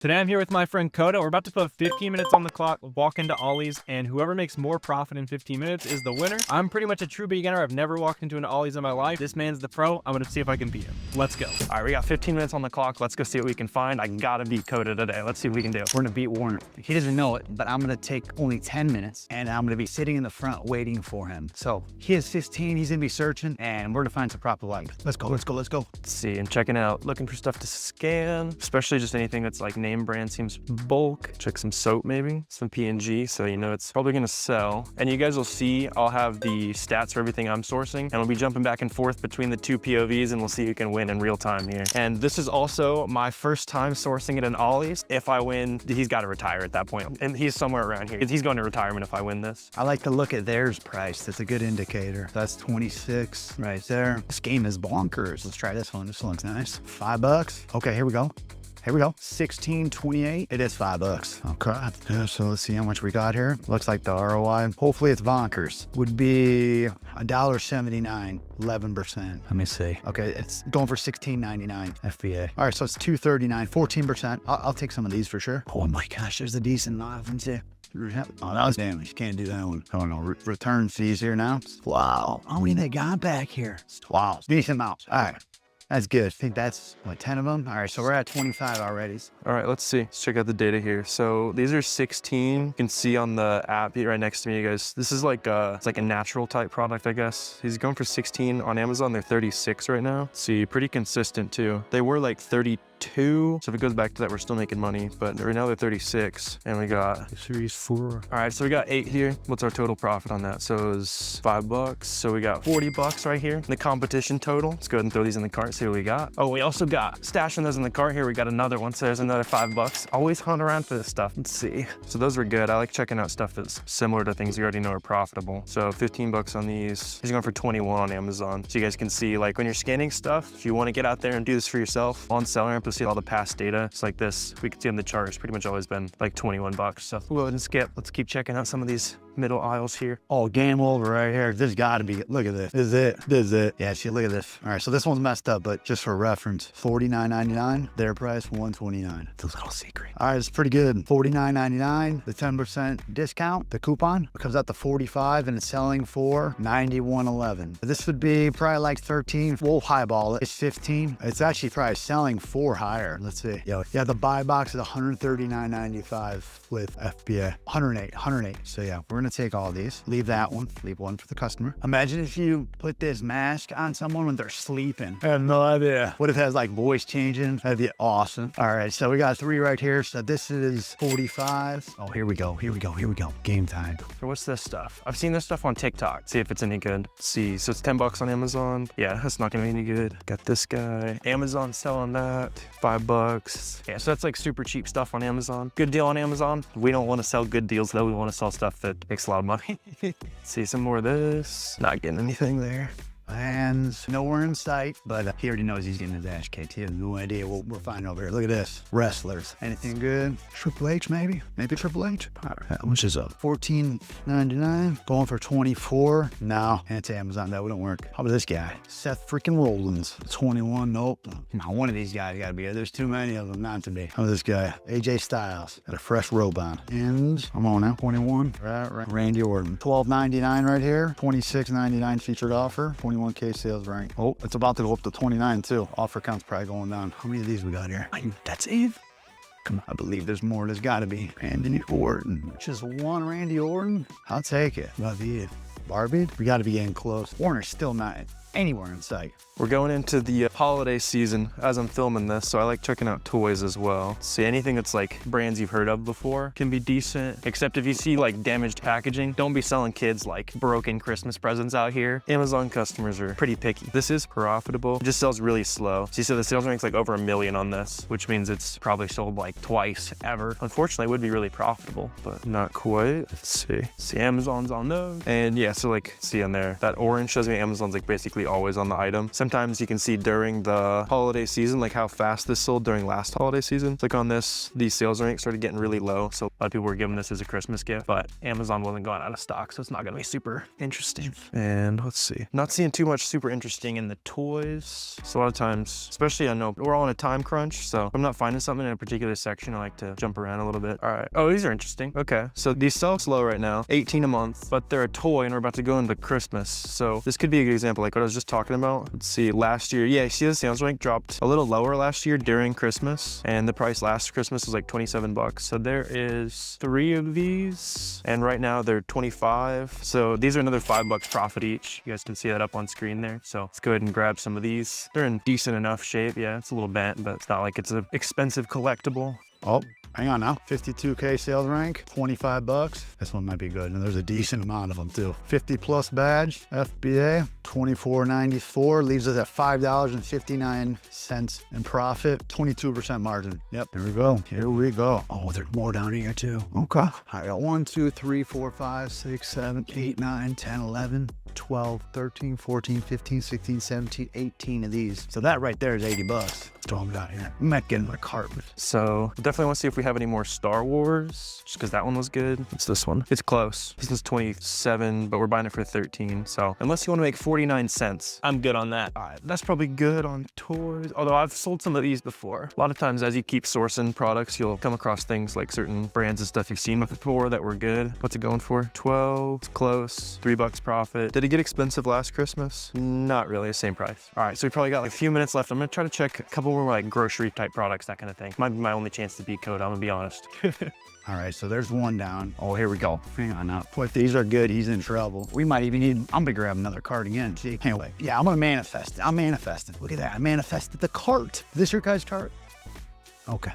Today I'm here with my friend Koda. We're about to put 15 minutes on the clock, walk into Ollie's, and whoever makes more profit in 15 minutes is the winner. I'm pretty much a true beginner. I've never walked into an Ollie's in my life. This man's the pro. I'm gonna see if I can beat him. Let's go. All right, we got 15 minutes on the clock. Let's go see what we can find. I gotta beat Koda today. Let's see what we can do. We're gonna beat Warner. He doesn't know it, but I'm gonna take only 10 minutes and I'm gonna be sitting in the front waiting for him. So he has 15, he's gonna be searching and we're gonna find some proper light. Let's go, let's go, let's go. Let's see, and checking out, looking for stuff to scan, especially just anything that's like name brand seems bulk. Check some soap maybe, some P&G, so you know it's probably gonna sell. And you guys will see, I'll have the stats for everything I'm sourcing, and we'll be jumping back and forth between the two POVs, and we'll see who can win in real time here. And this is also my first time sourcing it in Ollie's. If I win, he's gotta retire at that point. And he's somewhere around here. He's going to retirement if I win this. I like to look at theirs price. That's a good indicator. That's 26 right there. This game is bonkers. Let's try this one. This one's nice. $5. Okay, here we go. Here we go, 16.28. It is $5. Okay, yeah, so let's see how much we got here. Looks like the ROI, hopefully it's bonkers, would be $1.79, 11%. Let me see. Okay, it's going for $16.99 FBA. All right, so it's $2.39, 14%. I'll take some of these for sure. Oh my gosh, there's a decent lot of them. Oh, that was damage. Can't do that one. Oh no, return fees here now. Wow, how many they got back here? Wow, decent amount. All right. That's good. I think that's, what, 10 of them? All right, so we're at 25 already. All right, let's see. Let's check out the data here. So these are 16. You can see on the app right next to me, you guys. This is like it's like a natural type product, I guess. He's going for 16 on Amazon. They're 36 right now. Let's see, pretty consistent too. They were like 32. So if it goes back to that, we're still making money, but right now they're 36 and we got series 4. All right, so we got 8 here. What's our total profit on that? So it was $5. So we got $40 right here. The competition total. Let's go ahead and throw these in the cart, see what we got. Oh, we also got, stashing those in the cart here, we got another one. So there's another $5. Always hunt around for this stuff. Let's see. So those were good. I like checking out stuff that's similar to things you already know are profitable. So $15 on these. He's going for 21 on Amazon. So you guys can see, like when you're scanning stuff, if you want to get out there and do this for yourself, on SellerAmp, you'll see all the past data. It's like this. We can see on the chart, it's pretty much always been like 21 bucks. So we'll go ahead and skip. Let's keep checking out some of these middle aisles here. Oh, game over right here. This gotta be, look at this. This is it. This is it. Yeah, see, look at this. All right, so this one's messed up, but just for reference, $49.99. Their price, $129. It's a little secret. All right, it's pretty good. $49.99. The 10% discount, the coupon, comes out to 45 and it's selling for $91.11. This would be probably like 13. We'll highball it. It's 15. It's actually probably selling for higher. Let's see. Yeah, the buy box is $139.95 with FBA. 108. So yeah, we're gonna take all these. Leave that one. Leave one for the customer. Imagine if you put this mask on someone when they're sleeping. I have no idea. What if it has like voice changing? That'd be awesome. All right, so we got 3 right here. So this is 45. Oh, here we go. Game time. So what's this stuff? I've seen this stuff on TikTok. See if it's any good. Let's see, so it's $10 on Amazon. Yeah, that's not gonna be any good. Got this guy. Amazon selling that. $5. Yeah, so that's like super cheap stuff on Amazon. Good deal on Amazon. We don't want to sell good deals though. We want to sell stuff that makes a lot of money. See some more of this. Not getting anything there. Plans nowhere in sight, but he already knows he's getting his ass kicked. He has no idea what we're finding over here. Look at this. Wrestlers. Anything good? Triple H, maybe? Maybe Triple H? All right, how much is up? $14.99. Going for 24. No, and it's Amazon. That wouldn't work. How about this guy? Seth freaking Rollins. 21. Nope. Now, one of these guys got to be here. There's too many of them not to be. How about this guy? AJ Styles. Got a fresh robe on. And I'm on now. 21. Right. Randy Orton. $12.99 right here. $26.99 featured offer. 21K sales rank. Oh, it's about to go up to 29 too. Offer count's probably going down. How many of these we got here? That's it. Come on, I believe there's more. There's got to be. Randy Orton. Just one Randy Orton. I'll take it. Love it. Barbie. We got to be getting close. Warner's still not anywhere in sight. We're going into the holiday season as I'm filming this, so I like checking out toys as well. See, anything that's like brands you've heard of before can be decent, except if you see like damaged packaging, don't be selling kids like broken Christmas presents out here. Amazon customers are pretty picky. This is profitable. It just sells really slow. See, so the sales rank's like over 1 million on this, which means it's probably sold like twice ever. Unfortunately, it would be really profitable, but not quite. Let's see. See, Amazon's on those. And yeah, so like, see on there, that orange shows me Amazon's like basically basically always on the item. Sometimes you can see during the holiday season, like how fast this sold during last holiday season. Click on this, these sales ranks started getting really low. So a lot of people were giving this as a Christmas gift, but Amazon wasn't going out of stock. So it's not gonna be super interesting. And let's see, not seeing too much super interesting in the toys. So a lot of times, especially I know we're all in a time crunch. So if I'm not finding something in a particular section, I like to jump around a little bit. All right. Oh, these are interesting. Okay. So these sell slow right now, 18 a month, but they're a toy and we're about to go into Christmas. So this could be a good example, like what I was just talking about. Let's see, last year, yeah, you see the sales rank dropped a little lower last year during Christmas, and the price last Christmas was like 27 bucks. So there is 3 of these, and right now they're 25. So these are another $5 profit each. You guys can see that up on screen there. So let's go ahead and grab some of these. They're in decent enough shape. Yeah, it's a little bent, but it's not like it's an expensive collectible. Oh, hang on now. 52K sales rank, 25 bucks. This one might be good. And there's a decent amount of them too. 50 plus badge, FBA, $24.94, leaves us at $5.59 in profit, 22% margin. Yep, here we go. Here we go. Oh, there's more down here too. Okay. I got 1, 2, 3, 4, 5, 6, 7, 8, 9, 10, 11, 12, 13, 14, 15, 16, 17, 18 of these. So that right there is 80 bucks. Let's throw them down here. I might get in my cart. So definitely want to see if we have any more Star Wars, just because that one was good. It's this one. It's close. This one's 27, but we're buying it for 13. So unless you want to make 49 cents, I'm good on that. All right, that's probably good on toys. Although I've sold some of these before. A lot of times as you keep sourcing products, you'll come across things like certain brands and stuff you've seen before that were good. What's it going for? 12, it's close, $3 profit. Did it get expensive last Christmas? Not really, same price. All right, so we probably got like a few minutes left. I'm gonna try to check a couple more like grocery type products, that kind of thing. Might be my only chance to beat Koda, I'm gonna be honest. All right, so there's one down. Oh, here we go. Hang on now. If these are good, he's in trouble. We might even need, I'm gonna grab another cart again. See, anyway, yeah, I'm gonna manifest it. I'm manifesting. Look at that, I manifested the cart. Is this your guys' cart? Okay.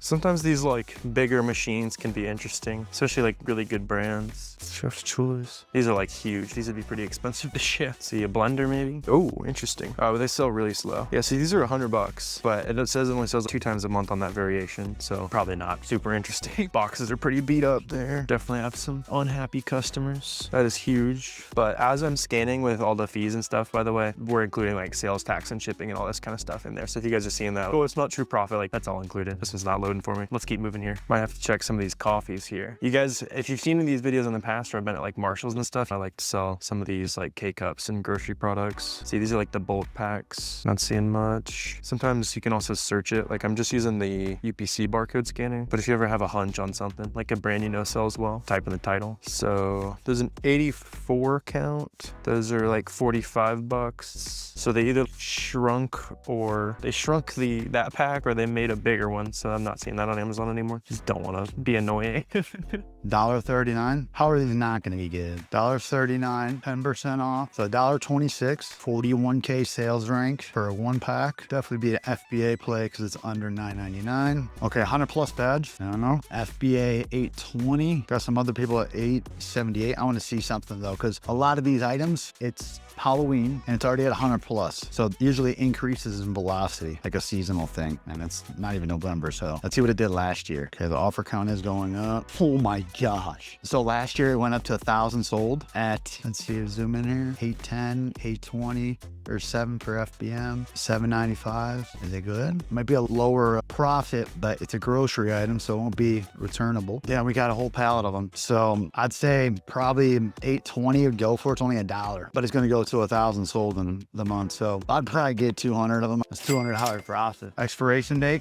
Sometimes these like bigger machines can be interesting, especially like really good brands. Chef's Choice. These are like huge. These would be pretty expensive to ship. See a blender maybe? Oh, interesting. Oh, but they sell really slow. Yeah, see these are $100, but it says it only sells 2 times a month on that variation. So probably not super interesting. Boxes are pretty beat up there. Definitely have some unhappy customers. That is huge. But as I'm scanning with all the fees and stuff, by the way, we're including like sales tax and shipping and all this kind of stuff in there. So if you guys are seeing that, oh, it's not true profit, like that's all included. This one's not loading for me. Let's keep moving here. Might have to check some of these coffees here. You guys, if you've seen these videos in the past, or I've been at like Marshalls and stuff, I like to sell some of these like K-cups and grocery products. See, these are like the bulk packs. Not seeing much. Sometimes you can also search it. Like I'm just using the UPC barcode scanning, but if you ever have a hunch on something, like a brand you know sells well, type in the title. So there's an 84 count. Those are like 45 bucks. So they either shrunk or they shrunk that pack, or they made a bigger one. So I'm not seeing that on Amazon anymore. Just don't want to be annoying. $1.39. How are these not going to be good? $1.39, 10% off. So $1.26, 41K sales rank for a 1-pack. Definitely be an FBA play because it's under $9.99. Okay, 100 plus badge. I don't know. FBA 820. Got some other people at 878. I want to see something though, because a lot of these items, it's Halloween and it's already at 100 plus. So it usually increases in velocity, like a seasonal thing. And it's not even November. So let's see what it did last year. Okay, the offer count is going up. Oh my gosh. So last year it went up to 1,000 sold at, let's see, zoom in here, 810, 820. There's 7 per FBM, 795. Is it good? Might be a lower profit, but it's a grocery item, so it won't be returnable. Yeah, we got a whole pallet of them. So I'd say probably 820 would go for. It's only $1, but it's going to go to 1,000 sold in the month. So I'd probably get 200 of them. It's $200 profit. Expiration date.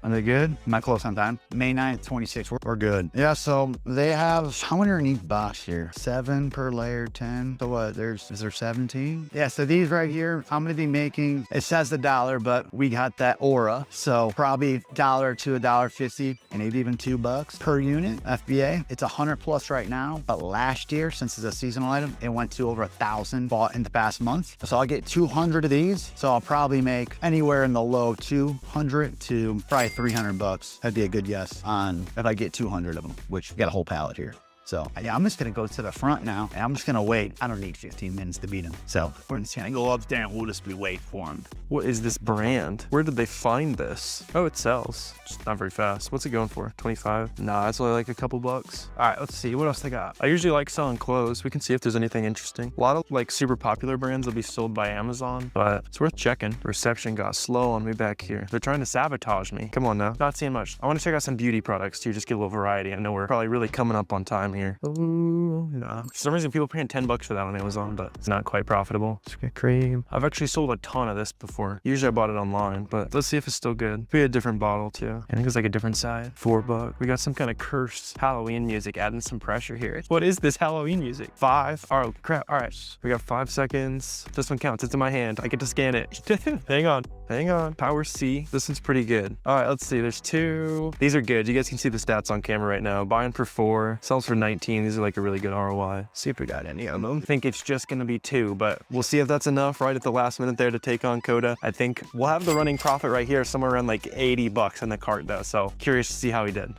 Are they good? Am I close on time? May 9th, 26. We're good. Yeah, so they have, how many are in each box here? 7 per layer, 10. So what, is there 17? Yeah, so these right here, I'm gonna be making, it says $1, but we got that aura. So probably $1 to $1.50, and maybe even $2 per unit. FBA, it's 100 plus right now. But last year, since it's a seasonal item, it went to over 1,000 bought in the past month. So I'll get 200 of these. So I'll probably make anywhere in the low 200 to probably $300. That'd be a good guess on if I get 200 of them, which we got a whole pallet here. So yeah, I'm just gonna go to the front now, and I'm just gonna wait. I don't need 15 minutes to beat him. So we're just gonna go up there and we'll just be waiting for him. What is this brand? Where did they find this? Oh, it sells. Just not very fast. What's it going for? 25? Nah, it's only like a couple bucks. All right, let's see. What else they got? I usually like selling clothes. We can see if there's anything interesting. A lot of like super popular brands will be sold by Amazon, but it's worth checking. Reception got slow on me back here. They're trying to sabotage me. Come on now. Not seeing much. I want to check out some beauty products too. Just get a little variety. I know we're probably really coming up on time here. Ooh, nah. For some reason, people are paying 10 bucks for that on Amazon, but it's not quite profitable. Let's get cream. I've actually sold a ton of this before. Usually I bought it online, but let's see if it's still good. We had a different bottle too. I think it's like a different side. $4. We got some kind of cursed Halloween music, adding some pressure here. What is this Halloween music? 5. Oh crap. All right. We got 5 seconds. This one counts. It's in my hand. I get to scan it. Hang on. Hang on. Power C. This one's pretty good. All right, let's see. There's 2. These are good. You guys can see the stats on camera right now. Buying for 4, sells for 19. These are like a really good ROI. See if we got any of them. I think it's just gonna be 2, but we'll see if that's enough right at the last minute there to take on Koda. I think we'll have the running profit right here, somewhere around like 80 bucks in the cart though. So curious to see how he did.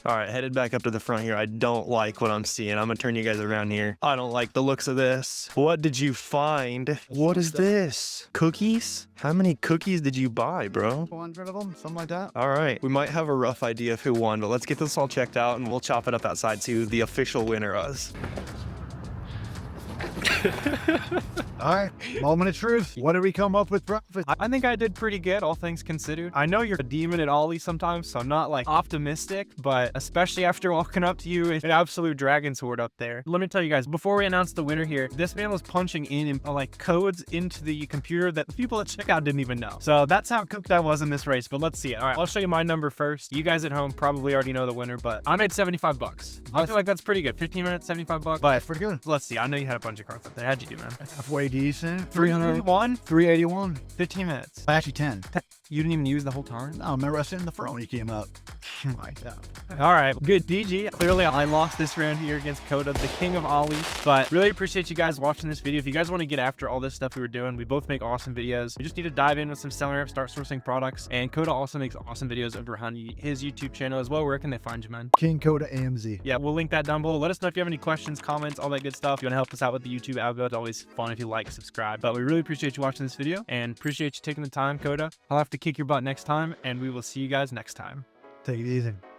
All right, headed back up to the front here. I don't like what I'm seeing. I'm gonna turn you guys around here. I don't like the looks of this. What did you find? What is this? Cookies? How many cookies did you buy, bro? 400 of them, something like that. All right, we might have a rough idea of who won, but let's get this all checked out and we'll chop it up outside to the official winner us. All right, moment of truth. What did we come up with profit? I think I did pretty good, all things considered. I know you're a demon at Ollie sometimes, so I'm not like optimistic, but especially after walking up to you, an absolute dragon sword up there. Let me tell you guys, before we announce the winner here, this man was punching in like codes into the computer that the people at checkout didn't even know. So that's how cooked I was in this race, but let's see it. All right, I'll show you my number first. You guys at home probably already know the winner, but I made 75 bucks. I feel like that's pretty good. 15 minutes, 75 bucks. But pretty good. Let's see. I know you had a bunch of cards up there. How'd you do, man? Halfway decent. 381? 381. 15 minutes. Actually 10. You didn't even use the whole time? No, remember I sat in the front when you came up. Like that. All right, good DG. Clearly, I lost this round here against Koda, the king of Ollie. But really appreciate you guys watching this video. If you guys want to get after all this stuff we were doing, we both make awesome videos. We just need to dive in with some SellerAmp, start sourcing products. And Koda also makes awesome videos over on his YouTube channel as well. Where can they find you, man? King Koda AMZ. Yeah, we'll link that down below. Let us know if you have any questions, comments, all that good stuff. If you want to help us out with the YouTube algo, it's always fun if you like, subscribe. But we really appreciate you watching this video and appreciate you taking the time, Koda. I'll have to kick your butt next time, and we will see you guys next time. Take it easy.